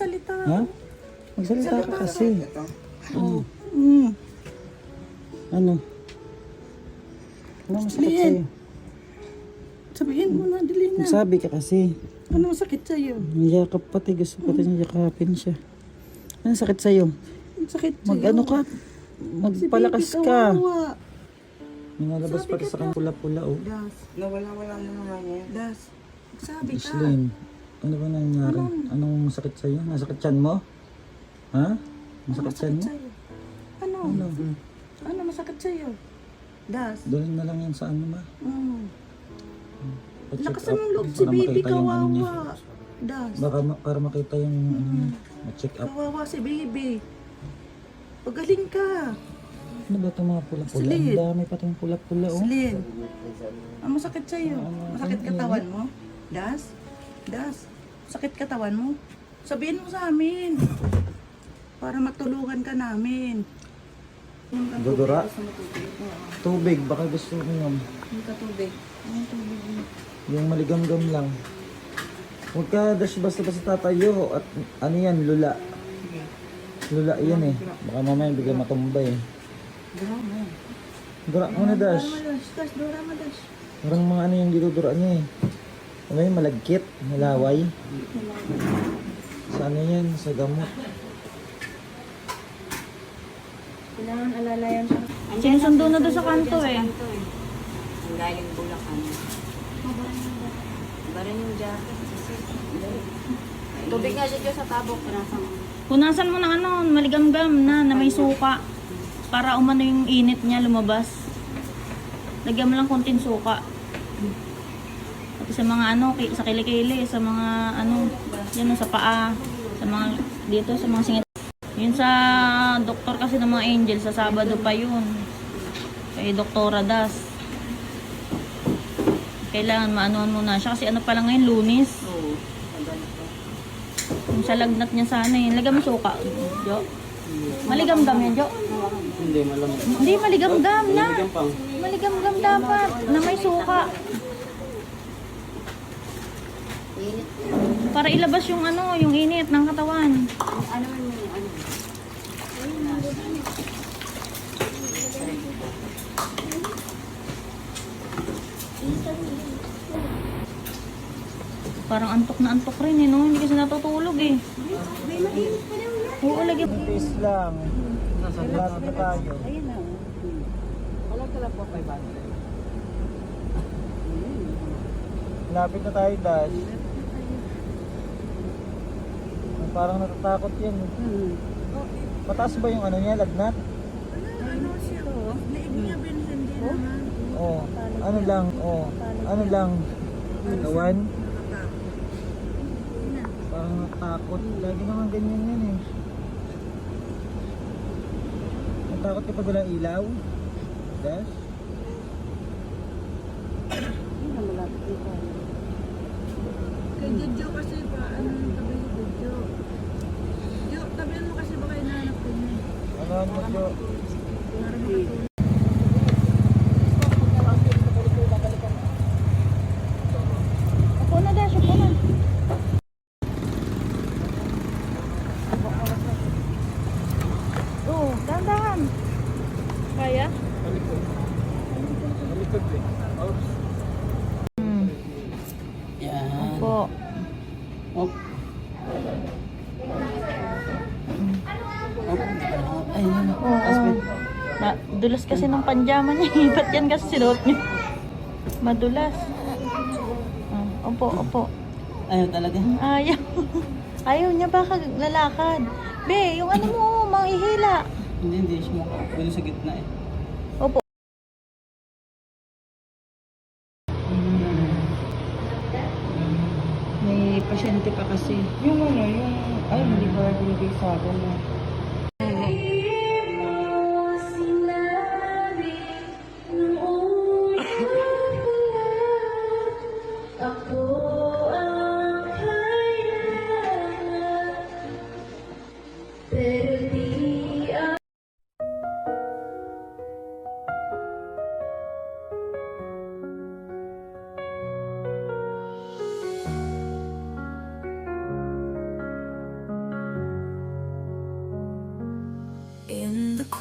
magsalita. Ha? Magsalita ka kasi. Oh. Ano? Ano masakit Sabihin. sa'yo? Sabihin mo na, dali na. Magsabi ka kasi. Ano masakit sa'yo? Niyakap pati. Gusto pati niya yakapin siya. Ano sakit sa'yo? Sakit sa'yo. Mag-ano ka? Magpalakas Si baby, ka. kawawa. May nalabas Sabi pati ka sa kanya pula-pula oh. Das. Nawala-wala na naman yan. Das. Sabi ka. Islin, ano ba nangyari? Anong masakit sa'yo? Nasakit tiyan mo? Ha? Masakit tiyan mo? sa'yo? Ano? Ano? Ano masakit sa'yo? Das. Dalhin na lang yan sa ano ma? Pa-check Lakasan up ng loob si para baby, makita yung ano niya. kawawa. Das. Baka para makita yung ano niya. Ma-check up. Kawawa si baby. Pagaling ka. Ano ba itong mga pula-pula? Ang Slid. dami pa itong pula-pula oh. Slin. Ang masakit sa'yo? Masakit katawan mo? Das? Das? Sakit katawan mo? Sabihin mo sa amin. Para matulungan ka namin. Dudura? Tubig, baka gusto mo yun. Yung katubig. Yung tubig mo. Yung maligam-gam lang. Huwag ka dash basta-basta tatayo at ano yan, lula. Lula yan eh. Baka mamaya bigla matumba eh. Dura mo na dash. Dora madash. Parang mga ano yung didudura niya eh. Ano yun, malagkit, malaway. Sa ano yan, sa gamot. Kailangan alalayan siya. Sinusundo na doon sa kanto eh. Ang galing Bulacan. Baran yung jacket. Tubig nga siya sa tabok. Punasan mo ng ano, maligamgam na may suka. Para umano yung init niya lumabas. Lagyan mo lang konting suka. Pati sa mga ano, sa kilikili, sa mga ano, yan sa paa, sa mga dito, sa mga singit. Yun sa doktor kasi ng mga angel, sa Sabado pa yun. Kay Doktora Das. Kailangan maanuhan muna siya kasi ano pa lang ngayon, Lunes. Oo. Yung sa lagnat niya sana eh. Lagyan mo suka, Jo. Maligamgam yan, Jo. Hindi, malamig. Hindi, maligamgam na. Malamig pang. Maligamgam dapat, na may suka. Init. Para ilabas yung ano, yung init ng katawan. Ano man yung ano? Parang antok na antok rin eh, no? Hindi kasi natutulog eh. Oo, lagi. Peace lang. Lahat na tayo. Ayun na. Wala ka lang po 500. Lapit na tayo, Dash. Parang natatakot yan. Mataas ba yung ano niya, lagnat? Ano siya? Liig niya hindi naman. Oo. Ano lang, oo. Ano lang, kawan? Parang natakot. Lagi naman ganyan yan eh. Natakot kapag walang ilaw? Dash? Kay Jojo kasi pa, ano yung tabi ni Jojo? Jo, tabihan mo kasi baka hinahanap ko niya. Ano mo, Jo? Para makatulog. Upo na, Dash. Upo na. Oo, dahan-dahan. Kaya? Malikod eh. Oops. Yan. Opo. Op. Ayun. Oo. Madulas kasi ng panjama niya. Ba't yan kasi sinuot niya? Madulas. Opo, opo. Ayun talaga. Ayaw. Ayaw niya baka lalakad. Be, yung ano mo, manghihila. Hindi siya mukha. Pwede sa gitna eh. Opo. May pasyente pa kasi. Yung ano, yung... Ay, hindi ba binigay sa akin na...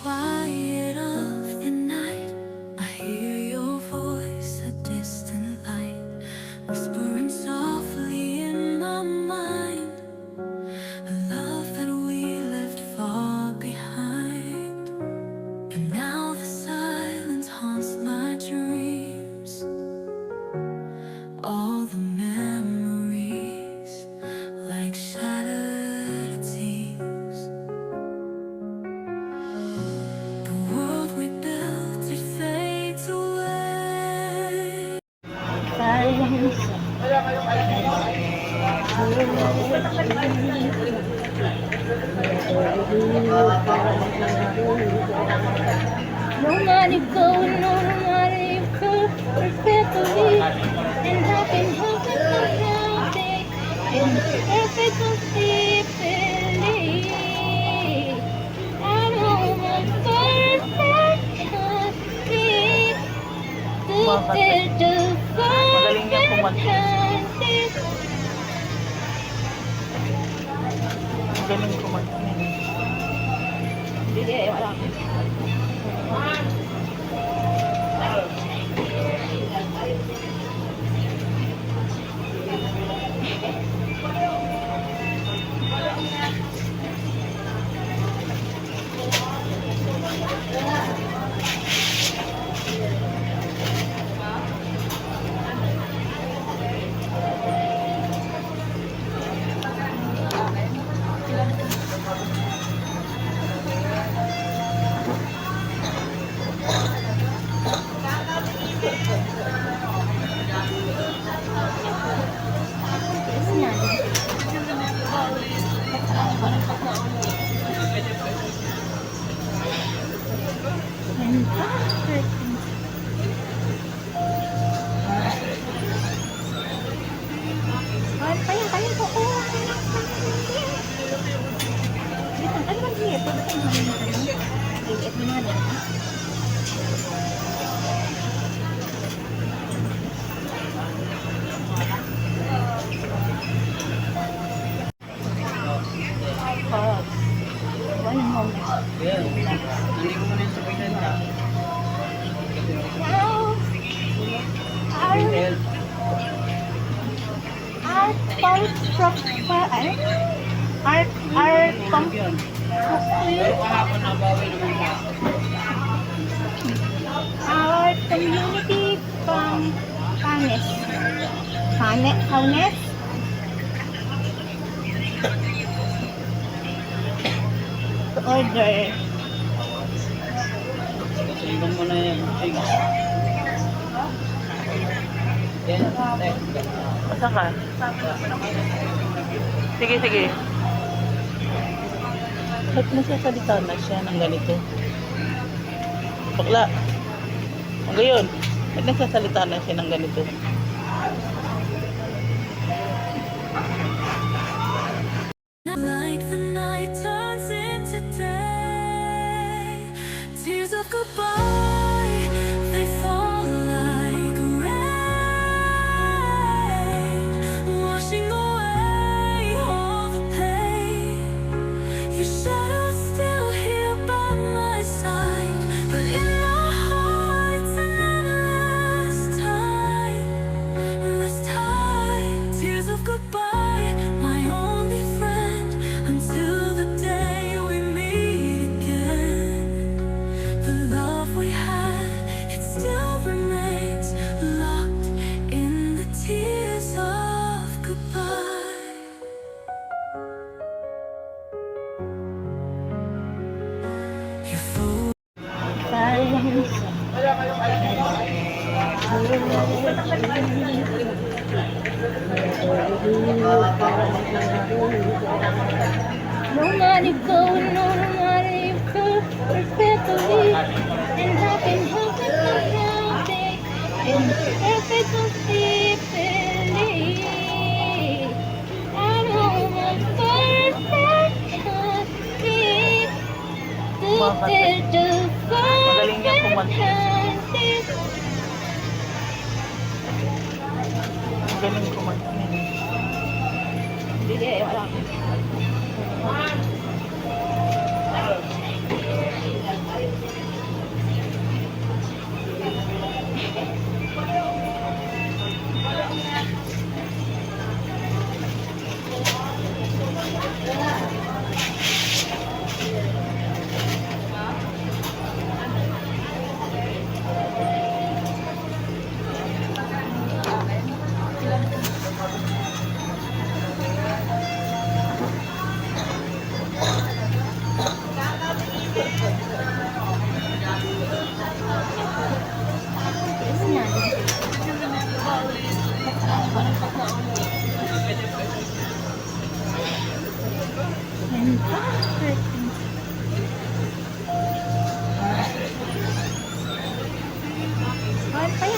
quiet of the night, I hear your voice, a distant light, whispering softly in my mind, a love that we left far behind. And now the silence haunts my dreams, all the memories like shattered tears. The world we built, it fades away. No matter go, no matter you go, respectfully, and happy, and perfectly, I know my first Magaling niya kumanta. Magaling kumanta. Hindi, wala. Kaya po ko. Ano ba siya? Pagdating mo naman ito. Liit mo naman. One moment. Hindi ko muna sabihin na. Now, our community from Canes. Canes? To order. Ibang mo na yan. Asa ka? Sige, sige. Ba't nasasalita na siya ng ganito? Bakla. Ang gayon. Ba't nagsasalita na siya ng ganito? Like the night turns into day, tears of goodbye, they fall like rain, washing away all the pain. Your shadow's still here by my side, but in my heart's an endless time, tears of goodbye, my only friend, until the day we meet again. The love we had, it still remains locked in the tears of goodbye. Your fool. No matter go, no matter you go, respectfully, and happy, and perfectly, I know my first Magaling niya kumanta. Magaling kumanta. Hindi, wala.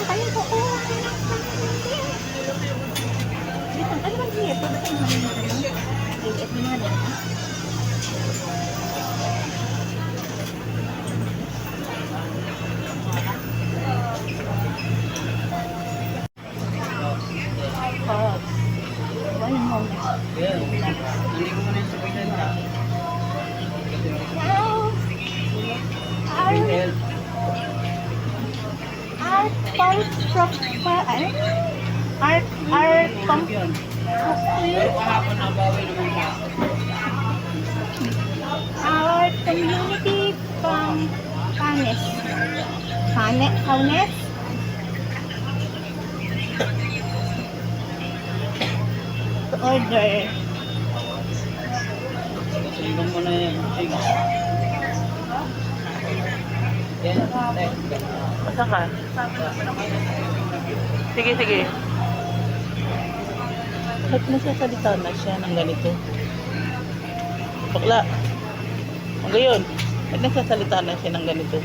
Kaya po. Dito, ano ba siya? Pwede tayo mahalin. Liit mo nga din. Our community from Canes. Canes? To order. Sino mo na yan? Basta ka? Sige, sige. Ba't nagsasalita na siya ng ganito? Bakla. Ang gayon. Ba't nagsasalita na siya ng ganito?